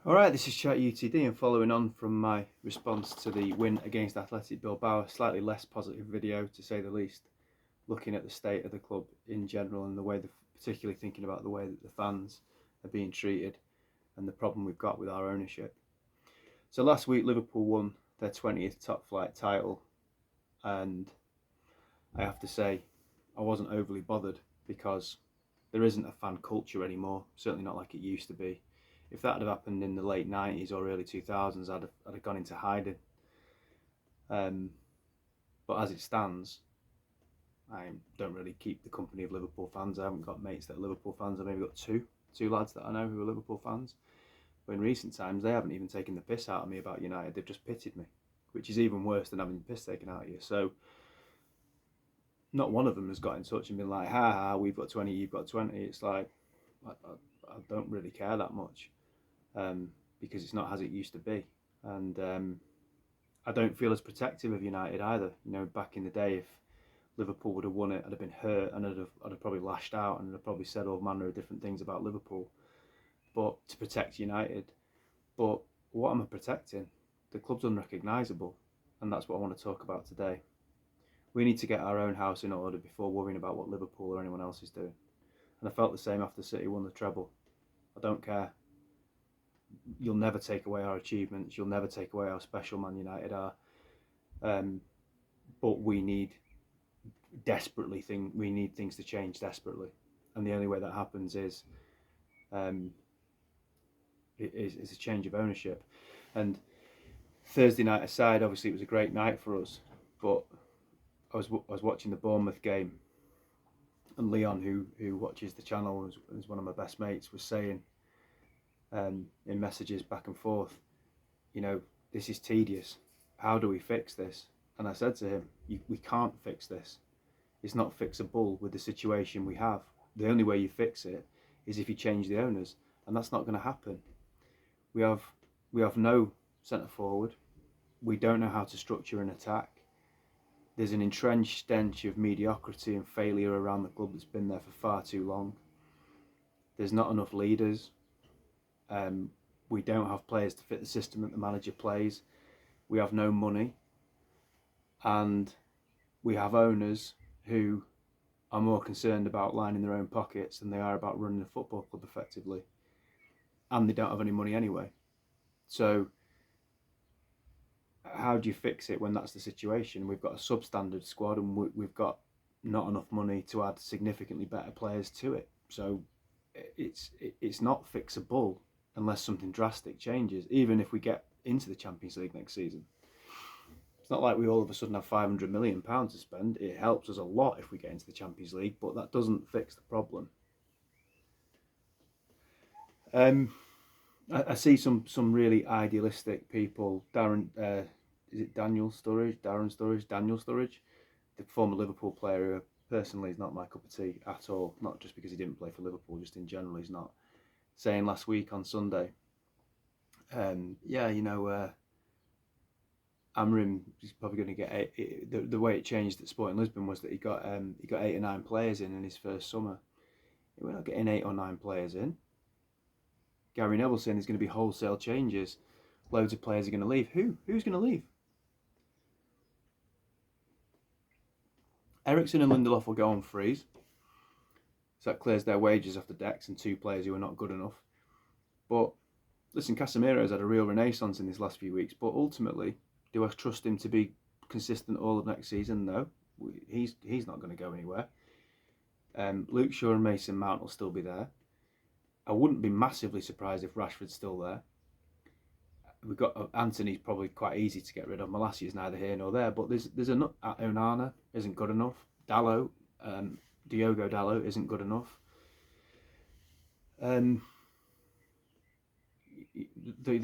Alright, this is Chat UTD, and following on from my response to the win against Athletic Bilbao, a slightly less positive video to say the least, looking at the state of the club in general and the way, particularly thinking about the way that the fans are being treated and the problem we've got with our ownership. So last week Liverpool won their 20th top flight title, and I have to say I wasn't overly bothered because there isn't a fan culture anymore, certainly not like it used to be. If that had happened in the late 90s or early 2000s, I'd have gone into hiding. But as it stands, I don't really keep the company of Liverpool fans. I haven't got mates that are Liverpool fans. I've maybe got two lads that I know who are Liverpool fans. But in recent times, they haven't even taken the piss out of me about United. They've just pitied me, which is even worse than having the piss taken out of you. So not one of them has got in touch and been like, ha ha, we've got 20, you've got 20. It's like, I don't really care that much. Because it's not as it used to be, and I don't feel as protective of United either. You know, back in the day, if Liverpool would have won it, I'd have been hurt and I'd have probably lashed out and I'd have probably said all manner of different things about Liverpool, but to protect United. But what am I protecting? The club's unrecognisable, and that's what I want to talk about today. We need to get our own house in order before worrying about what Liverpool or anyone else is doing. And I felt the same after City won the treble. I don't care. You'll never take away our achievements. You'll never take away how special Man United are. But we need we need things to change desperately, and the only way that happens is a change of ownership. And Thursday night aside, obviously it was a great night for us, but I was watching the Bournemouth game, and Leon, who watches the channel, is one of my best mates, was saying in messages back and forth, you know, this is tedious. How do we fix this? And I said to him, we can't fix this. It's not fixable with the situation we have. The only way you fix it is if you change the owners, and that's not going to happen. We have no centre forward. We don't know how to structure an attack. There's an entrenched stench of mediocrity and failure around the club that's been there for far too long. There's not enough leaders. We don't have players to fit the system that the manager plays. We have no money, and we have owners who are more concerned about lining their own pockets than they are about running a football club effectively, and they don't have any money anyway. So how do you fix it when that's the situation? We've got a substandard squad, and we've got not enough money to add significantly better players to it. So it's not fixable unless something drastic changes, even if we get into the Champions League next season. It's not like we all of a sudden have £500 million to spend. It helps us a lot if we get into the Champions League, but that doesn't fix the problem. I see some really idealistic people. Daniel Sturridge, the former Liverpool player, who personally is not my cup of tea at all. Not just because he didn't play for Liverpool, just in general he's not. Saying last week on Sunday, Amorim is probably going to get the way it changed at Sporting Lisbon was that he got 8 or 9 players in his first summer. We're not getting 8 or 9 players in. Gary Neville saying there's going to be wholesale changes. Loads of players are going to leave. Who's going to leave? Eriksen and Lindelof will go on freeze. So that clears their wages off the decks and 2 players who are not good enough. But listen, Casemiro's had a real renaissance in these last few weeks. But ultimately, do I trust him to be consistent all of next season? No. He's not going to go anywhere. Luke Shaw and Mason Mount will still be there. I wouldn't be massively surprised if Rashford's still there. We've got Anthony's probably quite easy to get rid of. Malacia is neither here nor there, but there's enough. Onana isn't good enough. Diogo Dalot isn't good enough. The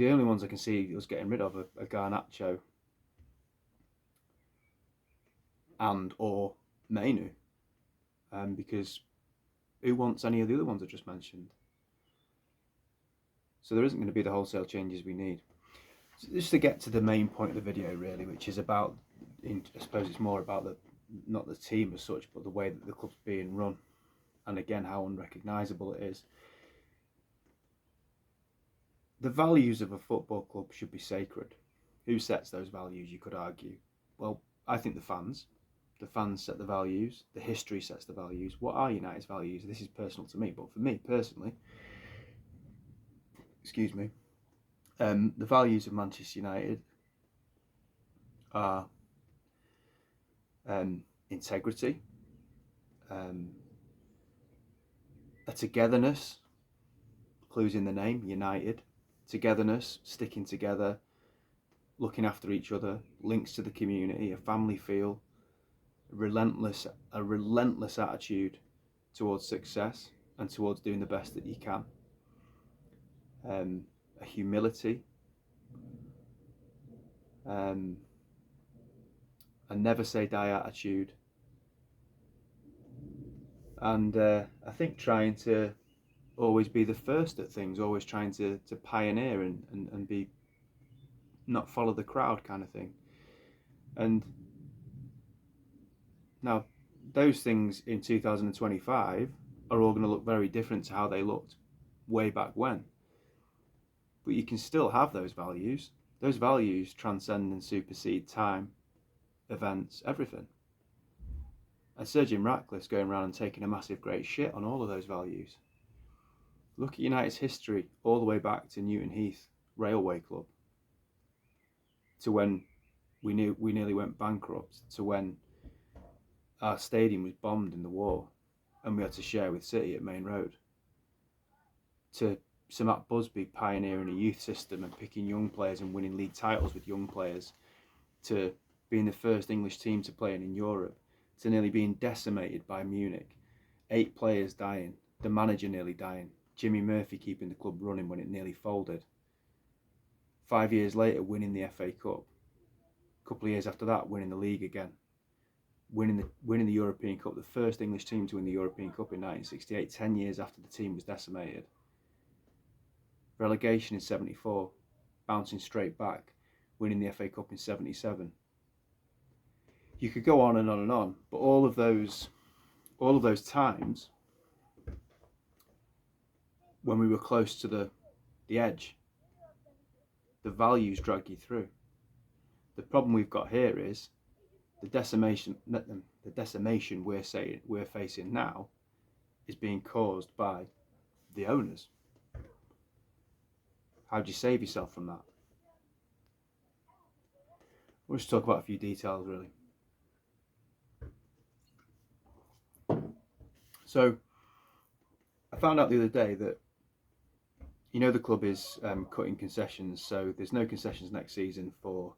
only ones I can see us getting rid of are Garnacho and or Mainu, because who wants any of the other ones I just mentioned? So there isn't going to be the wholesale changes we need. So just to get to the main point of the video, really, which is about, I suppose it's more about not the team as such, but the way that the club's being run, and again how unrecognisable it is. the values of a football club should be sacred. Who sets those values, you could argue? Well, I think the fans. The fans set the values. The history sets the values. What are United's values? This is personal to me, but for me personally, excuse me, the values of Manchester United are integrity, um, a togetherness, clues in the name, United, togetherness, sticking together, looking after each other, links to the community, a family feel, a relentless attitude towards success and towards doing the best that you can, a humility, a never say die attitude, and I think trying to always be the first at things, always trying to pioneer and be not follow the crowd kind of thing. And now those things in 2025 are all going to look very different to how they looked way back when. But you can still have those values. Those values transcend and supersede time, events, everything. And Sir Jim Ratcliffe's going around and taking a massive great shit on all of those values. Look at United's history all the way back to Newton Heath Railway Club, to when we nearly went bankrupt, to when our stadium was bombed in the war and we had to share with City at Main Road, to Sir Matt Busby pioneering a youth system and picking young players and winning league titles with young players, to being the first English team to play in Europe, to nearly being decimated by Munich, 8 players dying, the manager nearly dying, Jimmy Murphy keeping the club running when it nearly folded. 5 years later, winning the FA Cup. A couple of years after that, winning the league again. Winning the European Cup, the first English team to win the European Cup in 1968, 10 years after the team was decimated. Relegation in 74, bouncing straight back, winning the FA Cup in 77. You could go on and on and on, but all of those times when we were close to the edge, the values drag you through. The problem we've got here is the decimation we're facing now is being caused by the owners. How do you save yourself from that? We'll just talk about a few details, really. So I found out the other day that, you know, the club is cutting concessions, so there's no concessions next season for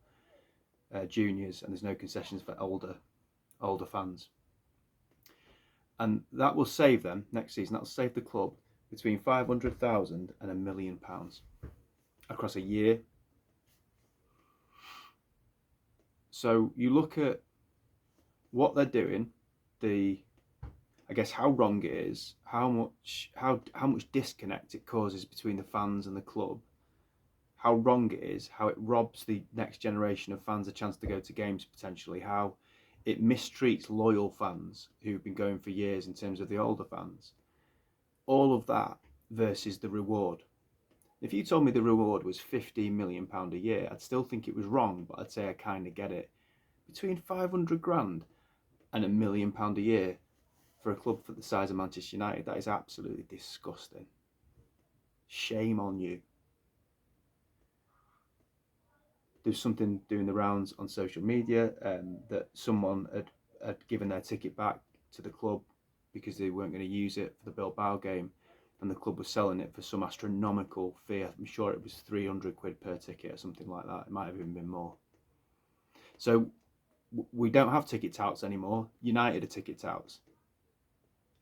juniors, and there's no concessions for older fans. And that will save them next season. That will save the club between £500,000 and £1 million across a year. So you look at what they're doing, I guess how wrong it is, how much disconnect it causes between the fans and the club, how wrong it is, how it robs the next generation of fans a chance to go to games potentially, how it mistreats loyal fans who've been going for years in terms of the older fans. All of that versus the reward. If you told me the reward was £15 million a year, I'd still think it was wrong, but I'd say I kind of get it. Between 500 grand and £1 million a year for a club for the size of Manchester United, that is absolutely disgusting. Shame on you. There's something doing the rounds on social media that someone had given their ticket back to the club because they weren't going to use it for the Bilbao game, and the club was selling it for some astronomical fee. I'm sure it was 300 quid per ticket or something like that. It might have even been more. So we don't have ticket touts anymore. United are ticket touts.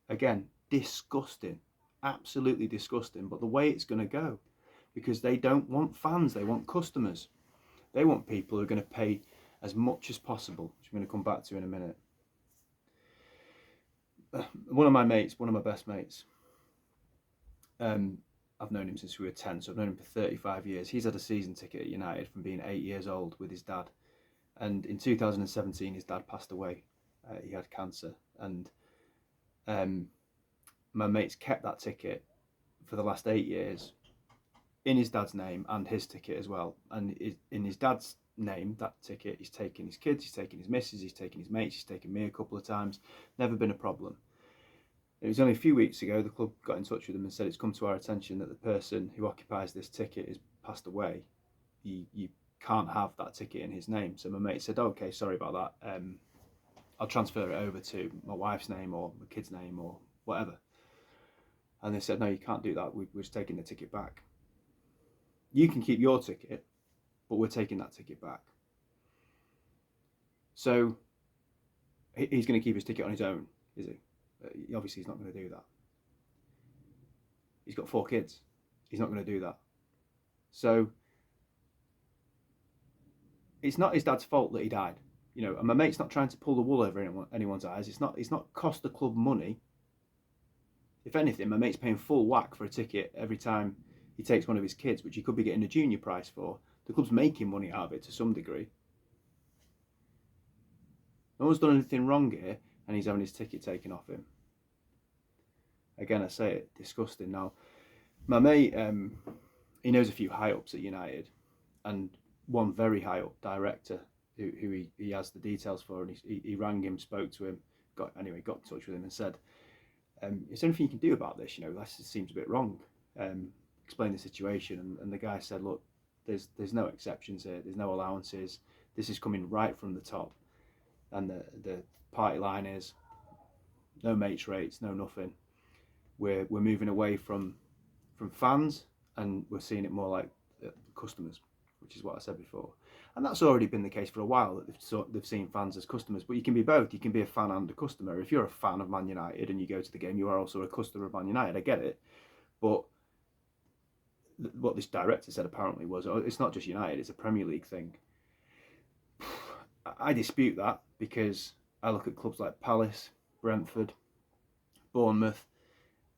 Again, disgusting, absolutely disgusting. But the way it's going to go, because they don't want fans, they want customers. They want people who are going to pay as much as possible, which I'm going to come back to in a minute. One of my best mates, I've known him since we were 10, so I've known him for 35 years. He's had a season ticket at United from being 8 years old with his dad. And in 2017, his dad passed away. He had cancer. And my mate's kept that ticket for the last 8 years in his dad's name and his ticket as well. And in his dad's name, that ticket, he's taken his kids, he's taken his missus, he's taken his mates, he's taken me a couple of times. Never been a problem. It was only a few weeks ago the club got in touch with them and said it's come to our attention that the person who occupies this ticket has passed away. You can't have that ticket in his name. So my mate said, okay, sorry about that. I'll transfer it over to my wife's name or my kid's name or whatever. And they said, no, you can't do that. We're just taking the ticket back. You can keep your ticket, but we're taking that ticket back. So he's going to keep his ticket on his own, is he? Obviously, he's not going to do that. He's got 4 kids. He's not going to do that. So it's not his dad's fault that he died. You know, and my mate's not trying to pull the wool over anyone's eyes. It's not cost the club money. If anything, my mate's paying full whack for a ticket every time he takes one of his kids, which he could be getting a junior price for. The club's making money out of it to some degree. No one's done anything wrong here, and he's having his ticket taken off him. Again, I say it, disgusting. Now, my mate, he knows a few high-ups at United, and one very high-up director who he has the details for, and he rang him, spoke to him, got in touch with him and said, is there anything you can do about this? You know, this seems a bit wrong. Explain the situation, and the guy said, look, there's no exceptions here, there's no allowances, this is coming right from the top, and the party line is no mates rates, no nothing. We're moving away from fans, and we're seeing it more like customers, which is what I said before. And that's already been the case for a while, that they've seen fans as customers. But you can be both. You can be a fan and a customer. If you're a fan of Man United and you go to the game, you are also a customer of Man United. I get it. But what this director said apparently was, it's not just United, it's a Premier League thing. I dispute that, because I look at clubs like Palace, Brentford, Bournemouth.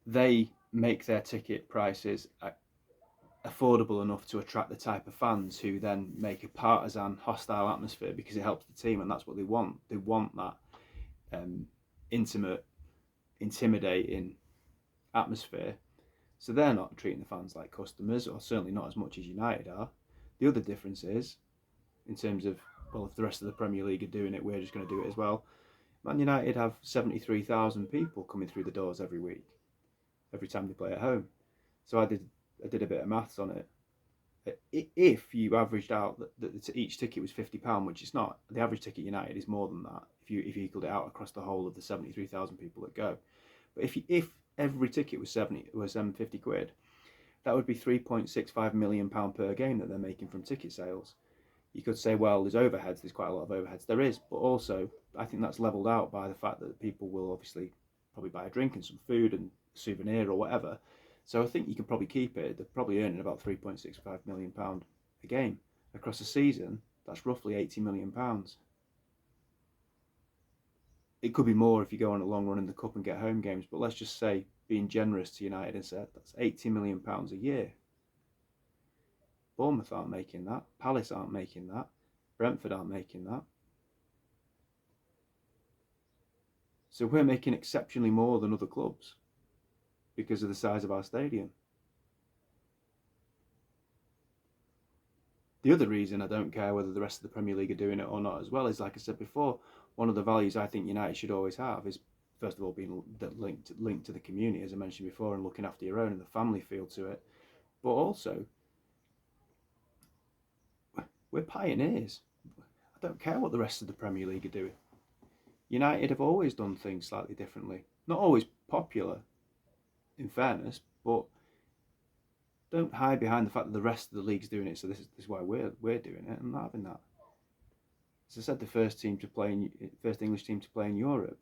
They make their ticket prices affordable enough to attract the type of fans who then make a partisan, hostile atmosphere, because it helps the team, and that's what they want. They want that intimate, intimidating atmosphere. So they're not treating the fans like customers, or certainly not as much as United are. The other difference is, in terms of, well, if the rest of the Premier League are doing it, we're just going to do it as well. Man United have 73,000 people coming through the doors every week, every time they play at home. So I did a bit of maths on it. If you averaged out that each ticket was £50, which it's not, the average ticket United is more than that. If you equaled it out across the whole of the 73,000 people that go, but if every ticket was 50 quid, that would be £3.65 million per game that they're making from ticket sales. You could say, well, there's overheads. There's quite a lot of overheads. There is, but also I think that's levelled out by the fact that people will obviously probably buy a drink and some food and a souvenir or whatever. So I think you can probably keep it. They're probably earning about £3.65 million a game across a season. That's roughly £80 million. It could be more if you go on a long run in the cup and get home games, but let's just say, being generous to United, and said that's £80 million a year. Bournemouth aren't making that. Palace aren't making that. Brentford aren't making that. So we're making exceptionally more than other clubs because of the size of our stadium. The other reason I don't care whether the rest of the Premier League are doing it or not as well is, like I said before, one of the values I think United should always have is, first of all, being linked to the community, as I mentioned before, and looking after your own and the family feel to it. But also, we're pioneers. I don't care what the rest of the Premier League are doing. United have always done things slightly differently. Not always popular, in fairness, but don't hide behind the fact that the rest of the league's doing it, so this is why we're doing it. I'm not having that. As I said, the first English team to play in Europe,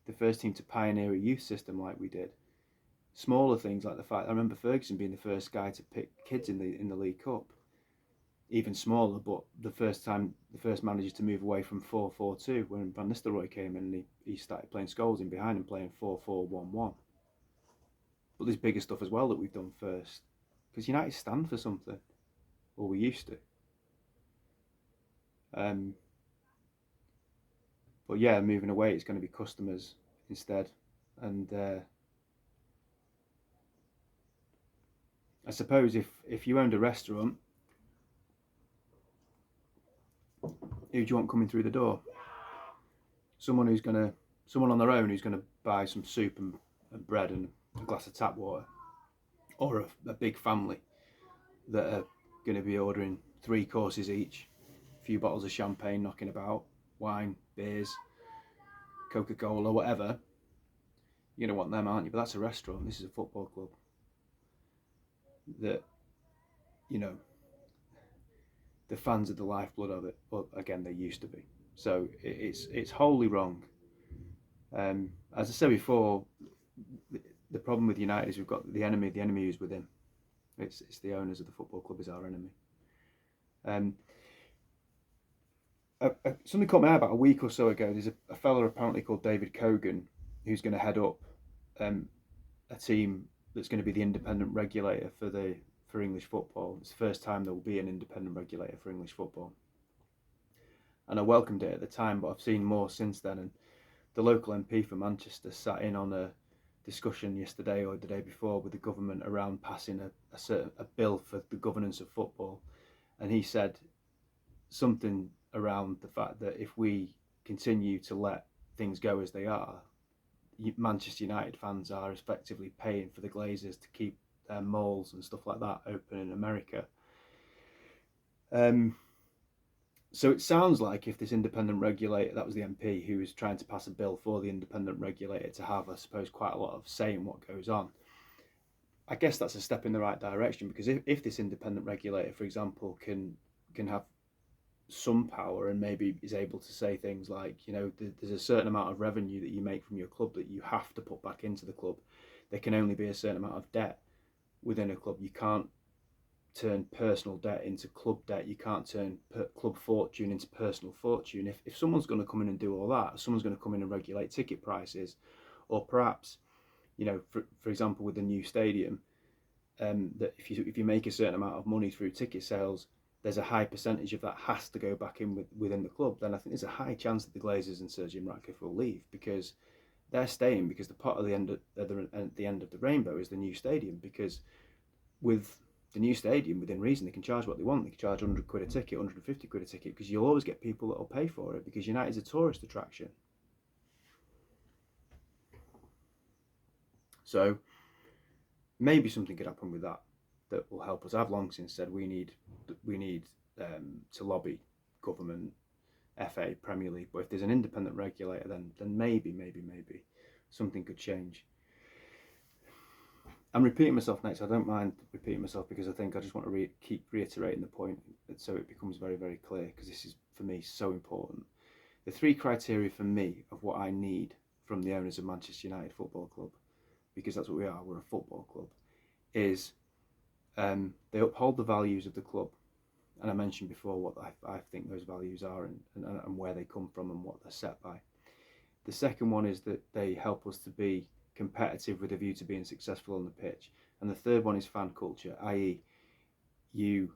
the first team to pioneer a youth system like we did. Smaller things like the fact I remember Ferguson being the first guy to pick kids in the League Cup. Even smaller, but the first manager to move away from 4-4-2 when Van Nistelrooy came in and he started playing Scholes in behind and playing 4-4-1-1. But there's bigger stuff as well that we've done first, because United stand for something, or we used to. But yeah, moving away, it's going to be customers instead, and I suppose if you owned a restaurant, who do you want coming through the door? Someone on their own who's gonna buy some soup and bread and a glass of tap water, or a big family that are going to be ordering 3 courses each, a few bottles of champagne knocking about, wine, beers, Coca-Cola, whatever. You're going to want them, aren't you? But that's a restaurant. This is a football club that, you know, the fans are the lifeblood of it. Well, again, they used to be. So it's wholly wrong. As I said before, the problem with United is we've got the enemy. The enemy is within. It's the owners of the football club is our enemy. Something caught my eye about a week or so ago. There's a fella apparently called David Cogan who's going to head up a team that's going to be the independent regulator for English football. It's the first time there will be an independent regulator for English football, and I welcomed it at the time, but I've seen more since then. And the local MP for Manchester sat in on a discussion yesterday or the day before with the government around passing a bill for the governance of football, and he said something around the fact that if we continue to let things go as they are, Manchester United fans are effectively paying for the Glazers to keep their malls and stuff like that open in America. So it sounds like if this independent regulator, that was the MP who was trying to pass a bill for the independent regulator to have, I suppose, quite a lot of say in what goes on. I guess that's a step in the right direction, because if this independent regulator, for example, can have some power and maybe is able to say things like, you know, there's a certain amount of revenue that you make from your club that you have to put back into the club. There can only be a certain amount of debt within a club. You can't turn personal debt into club debt. You can't turn club fortune into personal fortune. If someone's going to come in and do all that, someone's going to come in and regulate ticket prices, or perhaps, you know, for example, with the new stadium, that if you make a certain amount of money through ticket sales, there's a high percentage of that has to go back in within the club, then I think there's a high chance that the Glazers and Sir Jim Ratcliffe will leave, because they're staying because the part of the end of the rainbow is the new stadium. Because with the new stadium, within reason, they can charge what they want. They can charge 100 quid a ticket, 150 quid a ticket, because you'll always get people that will pay for it, because United's a tourist attraction. So maybe something could happen with that will help us. I've long since said we need to lobby government, FA, Premier League. But if there's an independent regulator, then maybe something could change. I'm repeating myself next. I don't mind repeating myself, because I think I just want to keep reiterating the point so it becomes very, very clear, because this is, for me, so important. The 3 criteria for me of what I need from the owners of Manchester United Football Club, because that's what we are, we're a football club, is they uphold the values of the club. And I mentioned before what I think those values are, and where they come from and what they're set by. The second one is that they help us to be competitive with a view to being successful on the pitch. And the third one is fan culture, i.e. you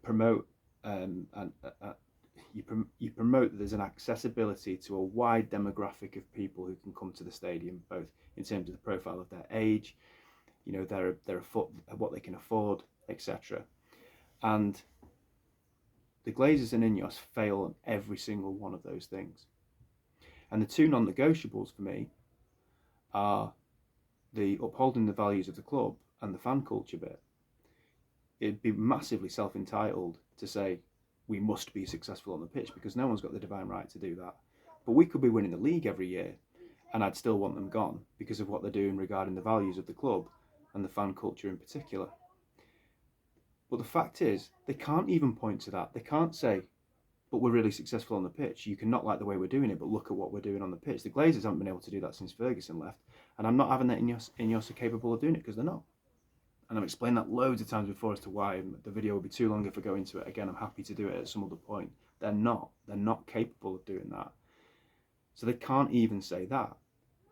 promote you promote that there's an accessibility to a wide demographic of people who can come to the stadium, both in terms of the profile of their age, you know, their what they can afford, etc. And the Glazers and Ineos fail on every single one of those things. And the 2 non-negotiables for me are the upholding the values of the club and the fan culture bit. It'd be massively self-entitled to say we must be successful on the pitch, because no one's got the divine right to do that. But we could be winning the league every year, and I'd still want them gone because of what they're doing regarding the values of the club and the fan culture in particular. But the fact is, they can't even point to that. They can't say, but we're really successful on the pitch. You can not like the way we're doing it, but look at what we're doing on the pitch. The Glazers haven't been able to do that since Ferguson left, and I'm not having that Ineos are capable of doing it, because they're not. And I've explained that loads of times before as to why. The video would be too long if I go into it again. I'm happy to do it at some other point. They're not capable of doing that. So they can't even say that.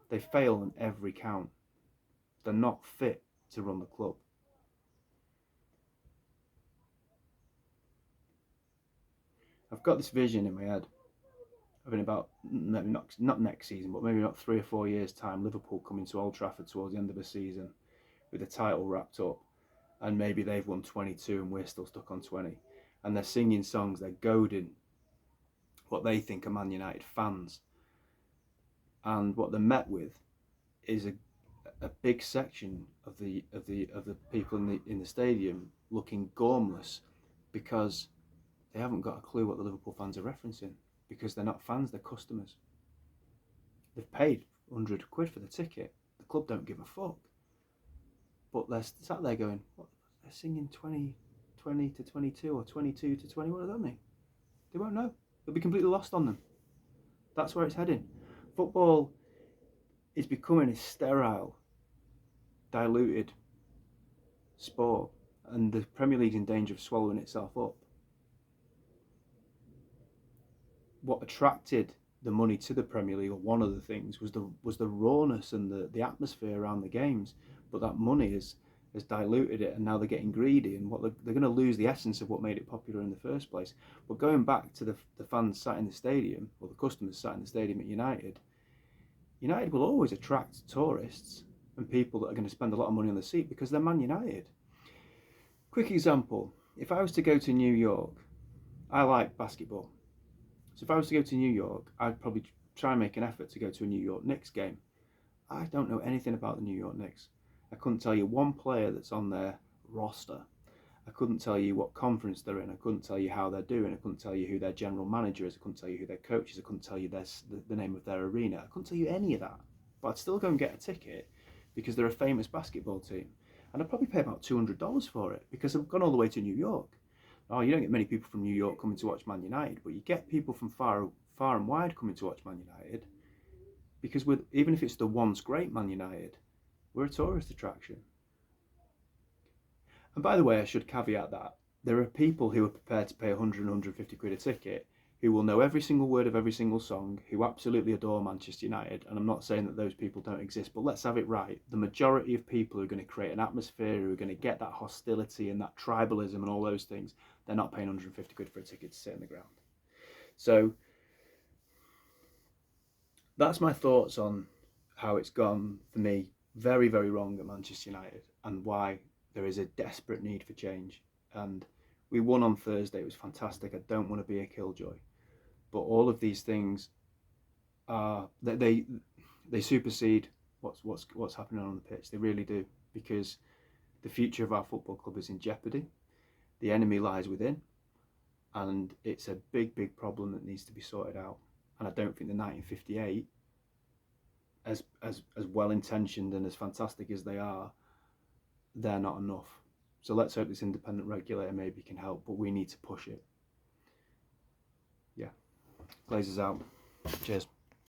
They fail on every count. They're not fit to run the club. I've got this vision in my head of, in about, maybe not next season, but maybe about 3 or 4 years' time, Liverpool coming to Old Trafford towards the end of the season with the title wrapped up, and maybe they've won 22 and we're still stuck on 20, and they're singing songs, they're goading what they think are Man United fans, and what they're met with is a big section of the people in the stadium looking gormless because they haven't got a clue what the Liverpool fans are referencing, because they're not fans, they're customers. They've paid £100 for the ticket. The club don't give a fuck. But they're sat there going, what? They're singing 20 to 22 or 22 to 20. What does that mean? They won't know. They'll be completely lost on them. That's where it's heading. Football is becoming a sterile, diluted sport, and the Premier League's in danger of swallowing itself up. What attracted the money to the Premier League, or one of the things, was the rawness and the atmosphere around the games. But that money has diluted it, and now they're getting greedy, and they're going to lose the essence of what made it popular in the first place. But going back to the fans sat in the stadium, or the customers sat in the stadium at United will always attract tourists and people that are going to spend a lot of money on the seat because they're Man United. Quick example, if I was to go to New York, I like basketball. So if I was to go to New York, I'd probably try and make an effort to go to a New York Knicks game. I don't know anything about the New York Knicks. I couldn't tell you one player that's on their roster. I couldn't tell you what conference they're in. I couldn't tell you how they're doing. I couldn't tell you who their general manager is. I couldn't tell you who their coach is. I couldn't tell you the name of their arena. I couldn't tell you any of that. But I'd still go and get a ticket because they're a famous basketball team. And I'd probably pay about $200 for it because I've gone all the way to New York. Oh, you don't get many people from New York coming to watch Man United, but you get people from far and wide coming to watch Man United because even if it's the once great Man United, we're a tourist attraction. And by the way, I should caveat that there are people who are prepared to pay 100 and 150 quid a ticket who will know every single word of every single song, who absolutely adore Manchester United. And I'm not saying that those people don't exist, but let's have it right. The majority of people who are going to create an atmosphere, who are going to get that hostility and that tribalism and all those things, they're not paying 150 quid for a ticket to sit in the ground. So that's my thoughts on how it's gone for me very, very wrong at Manchester United, and why there is a desperate need for change. And we won on Thursday. It was fantastic. I don't want to be a killjoy, but all of these things are they supersede what's happening on the pitch. They really do, because the future of our football club is in jeopardy. The enemy lies within, and it's a big problem that needs to be sorted out. And I don't think the 1958, as well intentioned and as fantastic as they are, they're not enough. So let's hope this independent regulator maybe can help, but we need to push it. Yeah. Glazers out. Cheers.